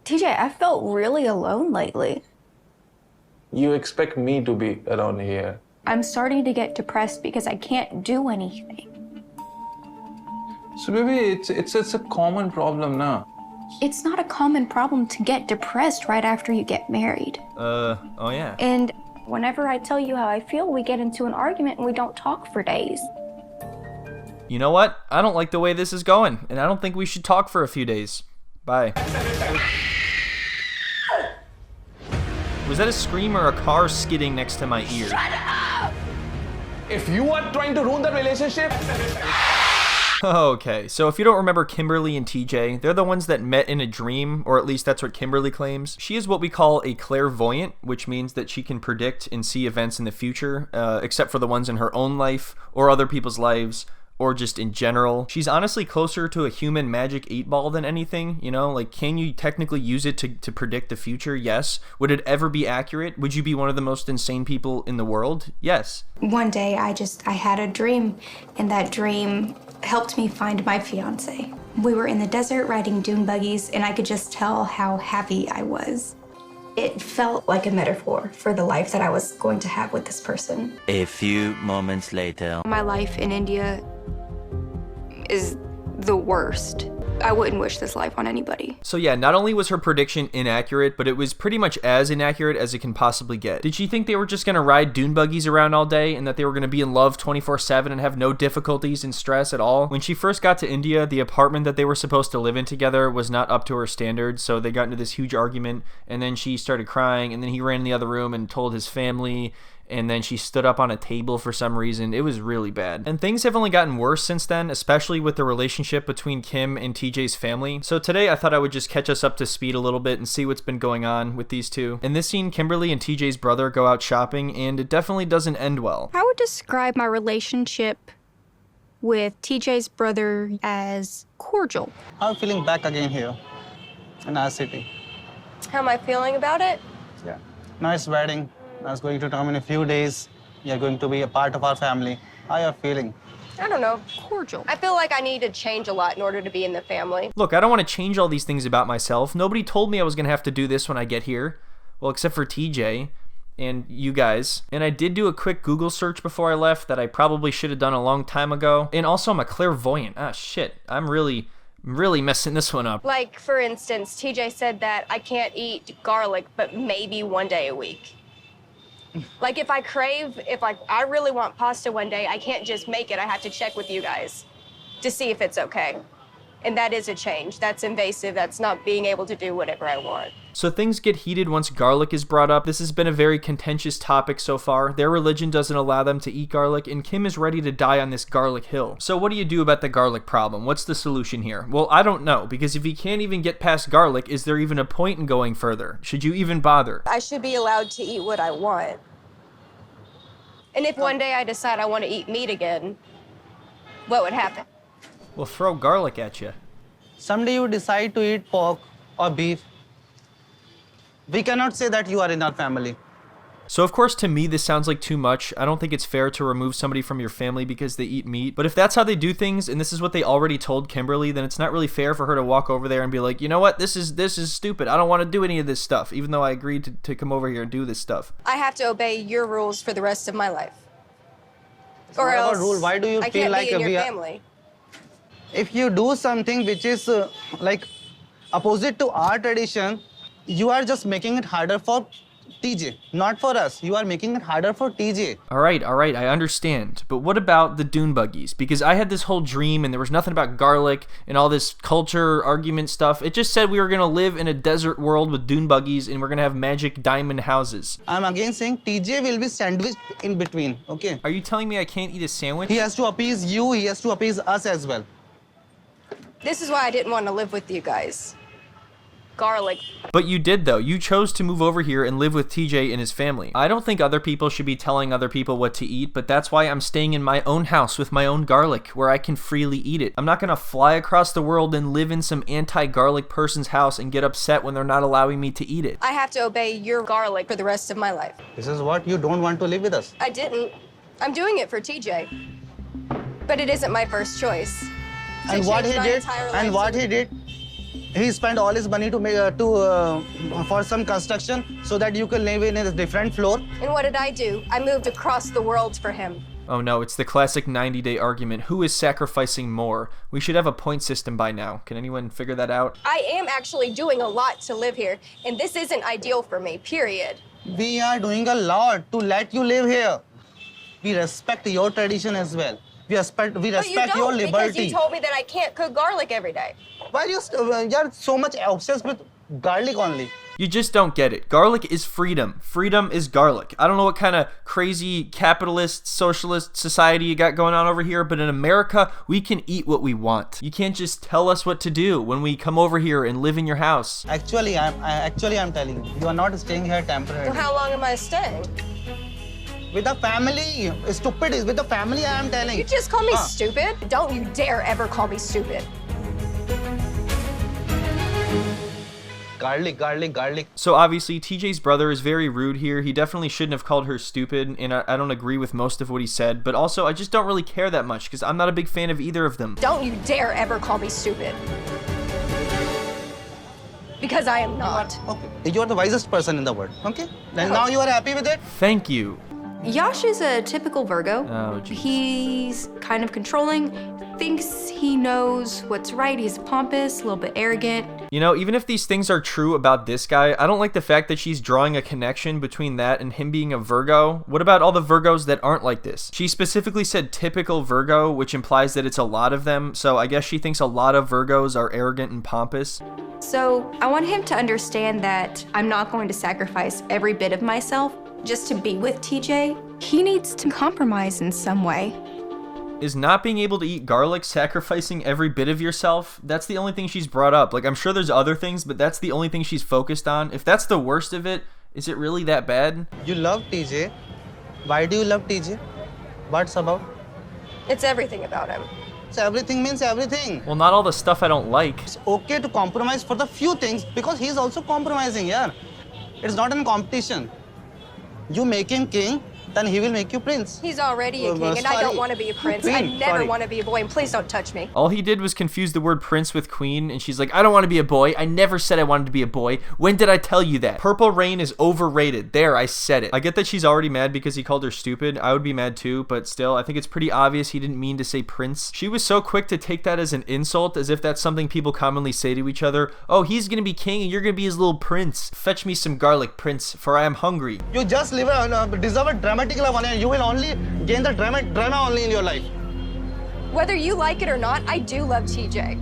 TJ, I felt really alone lately. You expect me to be around here. I'm starting to get depressed because I can't do anything. So baby, it's a common problem now. It's not a common problem to get depressed right after you get married. Oh yeah. And whenever I tell you how I feel, we get into an argument and we don't talk for days. You know what? I don't like the way this is going, and I don't think we should talk for a few days. Bye. Was that a scream or a car skidding next to my ear? Shut up! If you are trying to ruin the relationship... Okay, so if you don't remember Kimberly and TJ, they're the ones that met in a dream, or at least that's what Kimberly claims. She is what we call a clairvoyant, which means that she can predict and see events in the future, except for the ones in her own life, or other people's lives, or just in general. She's honestly closer to a human magic 8-ball than anything, you know? Like, can you technically use it to predict the future? Yes. Would it ever be accurate? Would you be one of the most insane people in the world? Yes. One day I had a dream, and that dream helped me find my fiancé. We were in the desert riding dune buggies, and I could just tell how happy I was. It felt like a metaphor for the life that I was going to have with this person. A few moments later. My life in India is the worst. I wouldn't wish this life on anybody. So yeah, not only was her prediction inaccurate, but it was pretty much as inaccurate as it can possibly get. Did she think they were just gonna ride dune buggies around all day and that they were gonna be in love 24/7 and have no difficulties and stress at all? When she first got to India, the apartment that they were supposed to live in together was not up to her standards, so they got into this huge argument, and then she started crying, and then he ran in the other room and told his family, and then she stood up on a table for some reason. It was really bad. And things have only gotten worse since then, especially with the relationship between Kim and TJ's family. So today I thought I would just catch us up to speed a little bit and see what's been going on with these two. In this scene, Kimberly and TJ's brother go out shopping, and it definitely doesn't end well. I would describe my relationship with TJ's brother as cordial. I'm feeling back again here in our city. How am I feeling about it? Yeah. Now it's wedding. Now it's going to come in a few days. You're going to be a part of our family. How are you feeling? I don't know. Cordial. I feel like I need to change a lot in order to be in the family. Look, I don't want to change all these things about myself. Nobody told me I was going to have to do this when I get here. Well, except for TJ and you guys. And I did do a quick Google search before I left that I probably should have done a long time ago. And also, I'm a clairvoyant. Ah, shit. I'm really messing this one up. Like, for instance, TJ said that I can't eat garlic, but maybe one day a week. Like, if I really want pasta one day, I can't just make it. I have to check with you guys to see if it's okay. And that is a change. That's invasive. That's not being able to do whatever I want. So things get heated once garlic is brought up. This has been a very contentious topic so far. Their religion doesn't allow them to eat garlic, and Kim is ready to die on this garlic hill. So what do you do about the garlic problem? What's the solution here? Well, I don't know, because if you can't even get past garlic, is there even a point in going further? Should you even bother? I should be allowed to eat what I want. And if one day I decide I want to eat meat again, what would happen? We'll throw garlic at you. Someday you decide to eat pork or beef. We cannot say that you are in our family. So of course, to me, this sounds like too much. I don't think it's fair to remove somebody from your family because they eat meat. But if that's how they do things, and this is what they already told Kimberly, then it's not really fair for her to walk over there and be like, you know what, this is stupid. I don't want to do any of this stuff, even though I agreed to come over here and do this stuff. I have to obey your rules for the rest of my life. Or What about else rule? Why do you I feel can't like be in we your are- family. If you do something which is like opposite to our tradition, you are just making it harder for TJ, not for us. You are making it harder for TJ. All right, I understand. But what about the dune buggies? Because I had this whole dream and there was nothing about garlic and all this culture argument stuff. It just said we were going to live in a desert world with dune buggies and we're going to have magic diamond houses. I'm again saying TJ will be sandwiched in between, okay? Are you telling me I can't eat a sandwich? He has to appease you, he has to appease us as well. This is why I didn't want to live with you guys. Garlic. But you did, though. You chose to move over here and live with TJ and his family. I don't think other people should be telling other people what to eat, but that's why I'm staying in my own house with my own garlic, where I can freely eat it. I'm not gonna fly across the world and live in some anti-garlic person's house and get upset when they're not allowing me to eat it. I have to obey your garlic for the rest of my life. This is what you don't want to live with us. I didn't. I'm doing it for TJ. But it isn't my first choice. To And what change he my did, entire and life what to- he did, He spent all his money to make for some construction so that you can live in a different floor. And what did I do? I moved across the world for him. Oh no, it's the classic 90-day argument. Who is sacrificing more? We should have a point system by now. Can anyone figure that out? I am actually doing a lot to live here, and this isn't ideal for me, period. We are doing a lot to let you live here. We respect your tradition as well. We respect But you your don't, because liberty. you told me that I can't cook garlic every day. Why you're so much obsessed with garlic only? You just don't get it. Garlic is freedom. Freedom is garlic. I don't know what kind of crazy capitalist, socialist society you got going on over here, but in America, we can eat what we want. You can't just tell us what to do when we come over here and live in your house. Actually, I'm telling you, you are not staying here So temporarily. how long am I staying? With the family, stupid is with the family. I am telling. You just call me stupid? Don't you dare ever call me stupid. Garlic. So obviously, TJ's brother is very rude here. He definitely shouldn't have called her stupid, and I don't agree with most of what he said, but also I just don't really care that much because I'm not a big fan of either of them. Don't you dare ever call me stupid. Because I am not. Okay, you are the wisest person in the world. Okay, and now you are happy with it. Thank you. Yash is a typical Virgo. Oh, geez. He's kind of controlling, thinks he knows what's right. He's pompous, a little bit arrogant. You know, even if these things are true about this guy, I don't like the fact that she's drawing a connection between that and him being a Virgo. What about all the Virgos that aren't like this? She specifically said typical Virgo, which implies that it's a lot of them, so I guess she thinks a lot of Virgos are arrogant and pompous. So I want him to understand that I'm not going to sacrifice every bit of myself just to be with TJ. He needs to compromise in some way. Is not being able to eat garlic sacrificing every bit of yourself? That's the only thing she's brought up. Like, I'm sure there's other things, but that's the only thing she's focused on. If that's the worst of it, is it really that bad? You love TJ. Why do you love TJ? What's about? It's everything about him. So everything means everything. Well, not all the stuff I don't like. It's okay to compromise for the few things because he's also compromising, yeah. It's not a competition. You make him king, then he will make you prince. He's already a king, and I don't sorry. want to be a prince. I Queen, never sorry. want to be a boy, and please don't touch me. All he did was confuse the word prince with queen, and she's like, I don't want to be a boy. I never said I wanted to be a boy. When did I tell you that? Purple Rain is overrated. There, I said it. I get that she's already mad because he called her stupid. I would be mad too, but still, I think it's pretty obvious he didn't mean to say prince. She was so quick to take that as an insult, as if that's something people commonly say to each other. Oh, he's gonna be king, and you're gonna be his little prince. Fetch me some garlic, prince, for I am hungry. You just deserve a dramatic love and you will only gain the drama only in your life. Whether you like it or not, I do love TJ.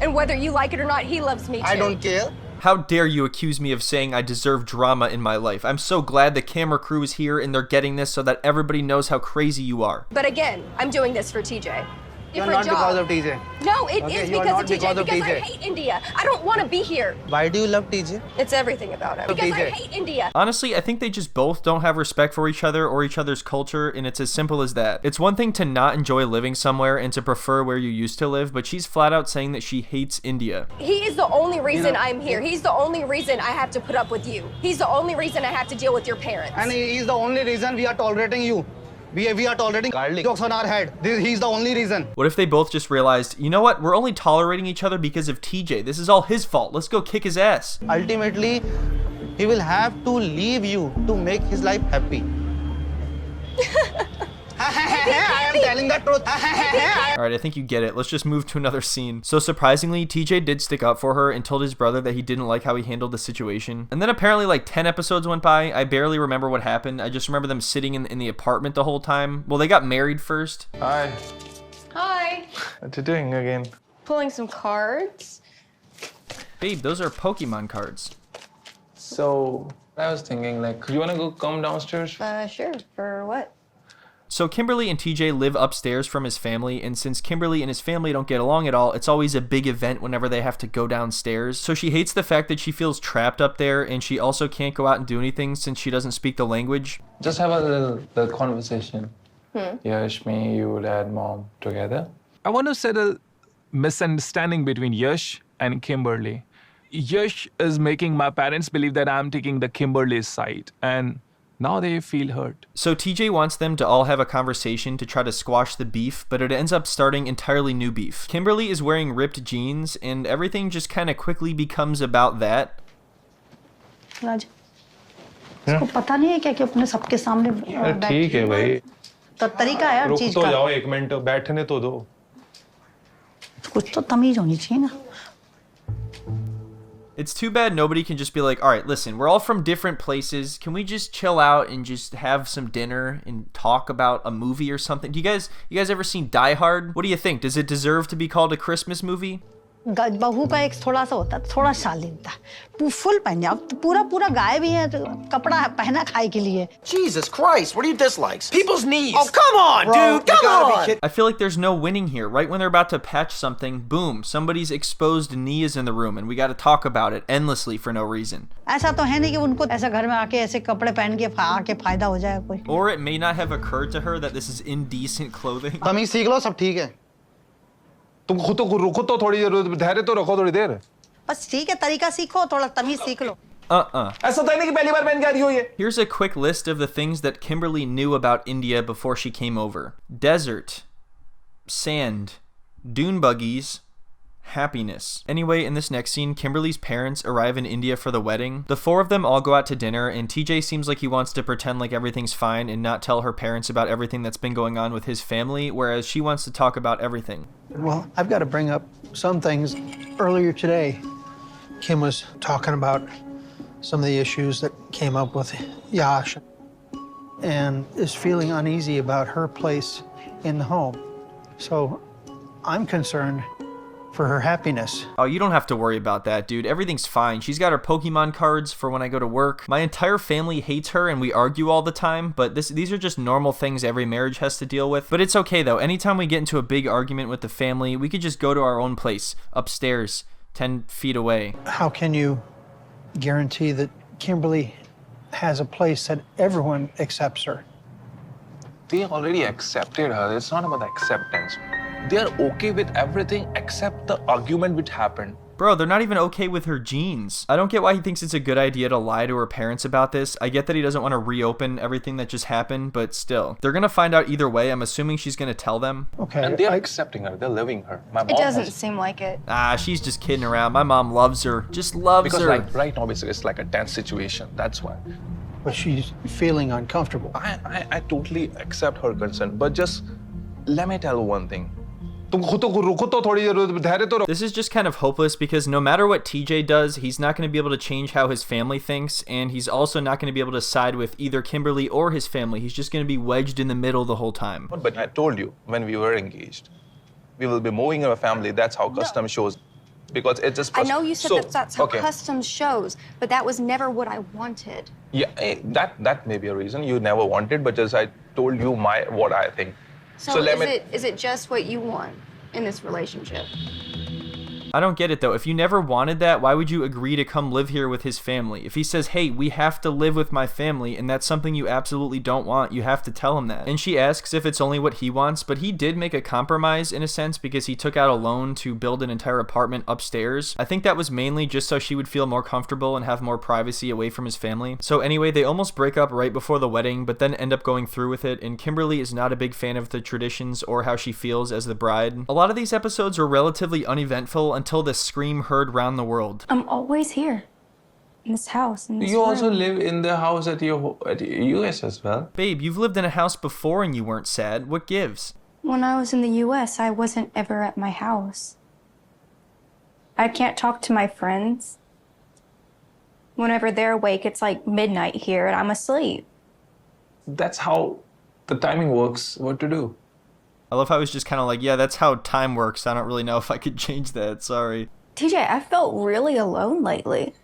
And whether you like it or not, he loves me too. I don't care. How dare you accuse me of saying I deserve drama in my life? I'm so glad the camera crew is here and they're getting this so that everybody knows how crazy you are. But again, I'm doing this for TJ. You're Different not because job. of TJ. No, it Okay, is you are because not of TJ. because of Because I TJ. hate India. I don't want to be here. Why do you love TJ? It's everything about him. Because I TJ. hate India. Honestly, I think they just both don't have respect for each other or each other's culture, and it's as simple as that. It's one thing to not enjoy living somewhere and to prefer where you used to live, but she's flat out saying that she hates India. He is the only reason I'm here. He's the only reason I have to put up with you. He's the only reason I have to deal with your parents. And he is the only reason we are tolerating you. We are tolerating garlic jokes on our head. He's the only reason. What if they both just realized, you know what, we're only tolerating each other because of TJ. This is all his fault. Let's go kick his ass. Ultimately, he will have to leave you to make his life happy. I am telling the truth. Alright, I think you get it. Let's just move to another scene. So surprisingly, TJ did stick up for her and told his brother that he didn't like how he handled the situation. And then apparently like 10 episodes went by. I barely remember what happened. I just remember them sitting in the apartment the whole time. Well, they got married first. Hi, Hi. what you doing again? Pulling some cards. Babe, those are Pokemon cards. So, I was thinking like, you wanna go come downstairs? Sure. For what? So Kimberly and TJ live upstairs from his family, and since Kimberly and his family don't get along at all, it's always a big event whenever they have to go downstairs. So she hates the fact that she feels trapped up there, and she also can't go out and do anything since she doesn't speak the language. Just have a little conversation. Yash, me, you, dad, mom, together. I want to settle misunderstanding between Yash and Kimberly. Yash is making my parents believe that I'm taking the Kimberly's side, and Now they feel hurt. So TJ wants them to all have a conversation to try to squash the beef, but it ends up starting entirely new beef. Kimberly is wearing ripped jeans, and everything just kind of quickly becomes about that. राज, इसको पता नहीं है क्या कि अपने सबके सामने ठीक है भाई, तो तरीका है हर रुक चीज तो का। जाओ, एक मिनट बैठने तो दो। कुछ तो तमीज होनी चाहिए ना। It's too bad nobody can just be like, all right, listen, we're all from different places. Can we just chill out and just have some dinner and talk about a movie or something? You guys ever seen Die Hard? What do you think? Does it deserve to be called a Christmas movie? बहू का एक थोड़ा सा होता है, थोड़ा शालीनता। Full पहन जाओ, पूरा पूरा गाय भी है, कपड़ा पहना खाए के लिए। Jesus Christ, what are your dislikes? People's knees. Oh, come on, dude, come on. I feel like there's no winning here. Right when they're about to patch something, boom, somebody's exposed knee is in the room, and we got to talk about it endlessly for no reason. ऐसा तो है नहीं कि उनको ऐसा घर में आके ऐसे कपड़े पहन के आके फायदा हो जाए कोई। Or it may not have occurred to her that this is indecent clothing. तमीज सीख लो, सब ठीक है। तुम खुद तो रुको तो थोड़ी देर, धैर्य तो रखो थोड़ी देर। बस ठीक है, तरीका सीखो, थोड़ा तमीज सीख लो। ऐसा तो नहीं कि पहली बार पहन के आ रही हो ये। Here's a quick list of the things that Kimberly knew about India before she came over. Desert, sand, dune buggies, happiness. Anyway, in this next scene, Kimberly's parents arrive in India for the wedding. The four of them all go out to dinner, and TJ seems like he wants to pretend like everything's fine and not tell her parents about everything that's been going on with his family, whereas she wants to talk about everything. Well, I've got to bring up some things. Earlier today, Kim was talking about some of the issues that came up with Yash and is feeling uneasy about her place in the home. So I'm concerned for her happiness. Oh, you don't have to worry about that, dude. Everything's fine. She's got her Pokemon cards for when I go to work. My entire family hates her and we argue all the time, but these are just normal things every marriage has to deal with. But it's okay though. Anytime we get into a big argument with the family, we could just go to our own place, upstairs, 10 feet away. How can you guarantee that Kimberly has a place that everyone accepts her? They already accepted her. It's not about the acceptance. They are okay with everything except the argument which happened. Bro, they're not even okay with her jeans. I don't get why he thinks it's a good idea to lie to her parents about this. I get that he doesn't want to reopen everything that just happened, but still. They're gonna find out either way. I'm assuming she's gonna tell them. Okay. And they're accepting her. They're loving her. My mom It doesn't seem like it. Ah, she's just kidding around. My mom loves her. Just loves because her. right now basically it's like a tense situation. That's why. But she's feeling uncomfortable. I totally accept her concern, but just let me tell you one thing. तुम खुद तो रुको तो थोड़ी देर, धैर्य तो रखो। This is just kind of hopeless because no matter what TJ does, he's not going to be able to change how his family thinks, and he's also not going to be able to side with either Kimberly or his family. He's just going to be wedged in the middle the whole time. But I told you when we were engaged, we will be moving our family. That's how custom shows. Because it's just. I know you said that's how customs shows, but that was never what I wanted. Yeah, that may be a reason you never wanted, but just I told you what I think. So is it just what you want in this relationship? I don't get it though. If you never wanted that, why would you agree to come live here with his family? If he says, hey, we have to live with my family, and that's something you absolutely don't want, you have to tell him that. And she asks if it's only what he wants, but he did make a compromise in a sense because he took out a loan to build an entire apartment upstairs. I think that was mainly just so she would feel more comfortable and have more privacy away from his family. So anyway, they almost break up right before the wedding, but then end up going through with it, and Kimberly is not a big fan of the traditions or how she feels as the bride. A lot of these episodes were relatively uneventful until the scream heard round the world. I'm always here. In this house. In this You also room. live in the house at your US as well. Babe, you've lived in a house before and you weren't sad. What gives? When I was in the US, I wasn't ever at my house. I can't talk to my friends. Whenever they're awake, it's like midnight here and I'm asleep. That's how the timing works. What to do? I love how he's just kind of like, yeah, that's how time works. I don't really know if I could change that. Sorry. TJ, I felt really alone lately.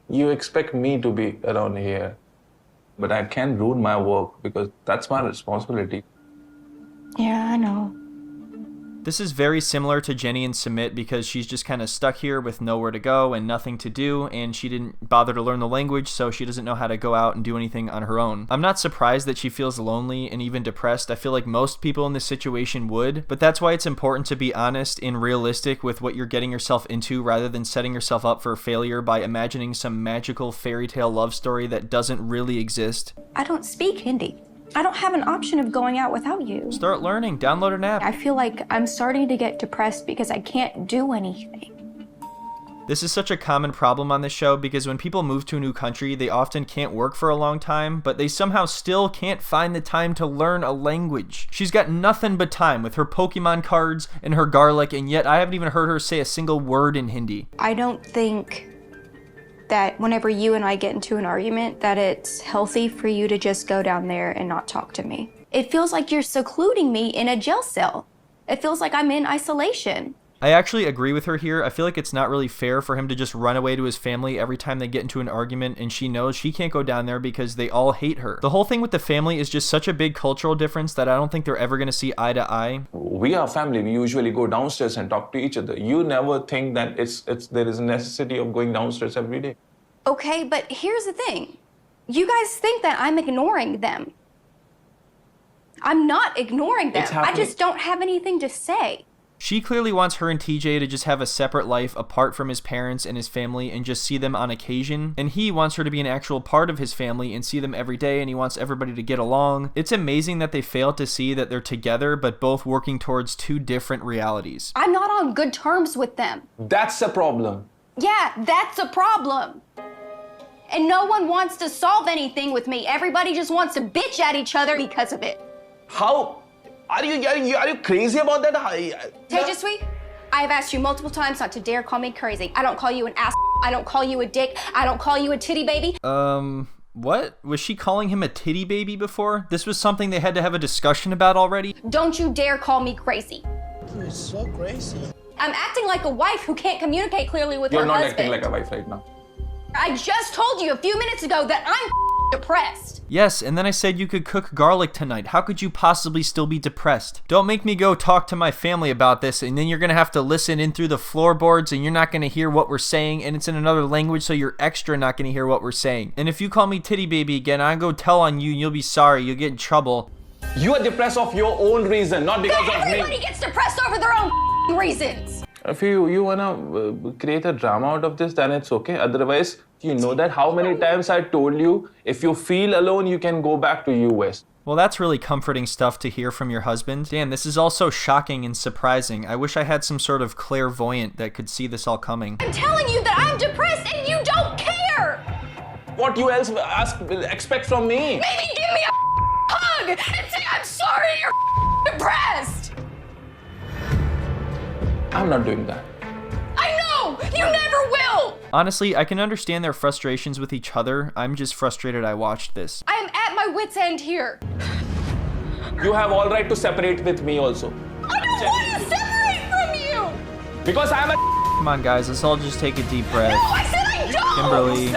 You expect me to be around here, but I can't ruin my work because that's my responsibility. Yeah, I know. This is very similar to Jenny and Sumit because she's just kind of stuck here with nowhere to go and nothing to do, and she didn't bother to learn the language, so she doesn't know how to go out and do anything on her own. I'm not surprised that she feels lonely and even depressed. I feel like most people in this situation would, but that's why it's important to be honest and realistic with what you're getting yourself into rather than setting yourself up for failure by imagining some magical fairy tale love story that doesn't really exist. I don't speak Hindi. I don't have an option of going out without you. Start learning. Download an app. I feel like I'm starting to get depressed because I can't do anything. This is such a common problem on this show because when people move to a new country, they often can't work for a long time, but they somehow still can't find the time to learn a language. She's got nothing but time with her Pokemon cards and her garlic, and yet I haven't even heard her say a single word in Hindi. I don't think that whenever you and I get into an argument, that it's healthy for you to just go down there and not talk to me. It feels like you're secluding me in a jail cell. It feels like I'm in isolation. I actually agree with her here. I feel like it's not really fair for him to just run away to his family every time they get into an argument, and she knows she can't go down there because they all hate her. The whole thing with the family is just such a big cultural difference that I don't think they're ever going to see eye to eye. We are family. We usually go downstairs and talk to each other. You never think that there is a necessity of going downstairs every day. Okay, but here's the thing. You guys think that I'm ignoring them. I'm not ignoring them. I just don't have anything to say. She clearly wants her and TJ to just have a separate life apart from his parents and his family and just see them on occasion. And he wants her to be an actual part of his family and see them every day, and he wants everybody to get along. It's amazing that they fail to see that they're together but both working towards two different realities. I'm not on good terms with them. That's a problem. Yeah, that's a problem. And no one wants to solve anything with me. Everybody just wants to bitch at each other because of it. How? Are you crazy about that? Tejaswi, I have asked you multiple times not to dare call me crazy. I don't call you an ass. I don't call you a dick. I don't call you a titty baby. What? Was she calling him a titty baby before? This was something they had to have a discussion about already? Don't you dare call me crazy. You're so crazy. I'm acting like a wife who can't communicate clearly with her husband. You're not acting like a wife right now. I just told you a few minutes ago that I'm depressed. Yes, and then I said you could cook garlic tonight. How could you possibly still be depressed? Don't make me go talk to my family about this, and then you're gonna have to listen in through the floorboards, and you're not gonna hear what we're saying, and it's in another language, so you're extra not gonna hear what we're saying. And if you call me titty baby again, I'll go tell on you, and you'll be sorry. You'll get in trouble. You are depressed of your own reason, not because of me. Everybody gets depressed over their own reasons. If you wanna create a drama out of this, then it's okay. Otherwise, you know that how many times I told you, if you feel alone, you can go back to US. Well, that's really comforting stuff to hear from your husband. Damn, this is all so shocking and surprising. I wish I had some sort of clairvoyant that could see this all coming. I'm telling you that I'm depressed and you don't care. What you else expect from me? Maybe give me a hug and say I'm sorry you're depressed. I'm not doing that. I know! You never will! Honestly, I can understand their frustrations with each other. I'm just frustrated I watched this. I am at my wit's end here. You have all right to separate with me also. I don't want to separate from you! Because I'm a... Come on, guys, let's all just take a deep breath. No, I said I don't! Kimberly.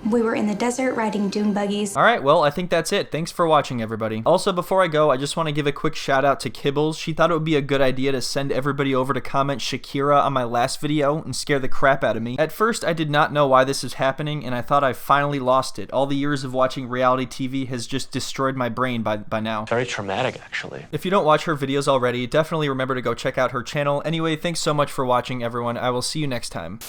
We were in the desert riding dune buggies. Alright, well, I think that's it. Thanks for watching, everybody. Also, before I go, I just want to give a quick shout out to Kibbles. She thought it would be a good idea to send everybody over to comment Shakira on my last video and scare the crap out of me. At first, I did not know why this was happening, and I thought I finally lost it. All the years of watching reality TV has just destroyed my brain by now. Very traumatic, actually. If you don't watch her videos already, definitely remember to go check out her channel. Anyway, thanks so much for watching, everyone. I will see you next time.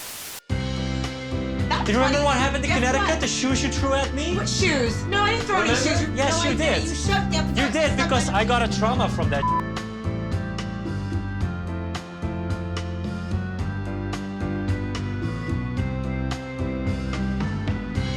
Do you remember what happened in Connecticut? The shoes you threw at me? What shoes? No, I didn't throw any shoes. Yes, you did. You shoved them. You did because I got a trauma from that.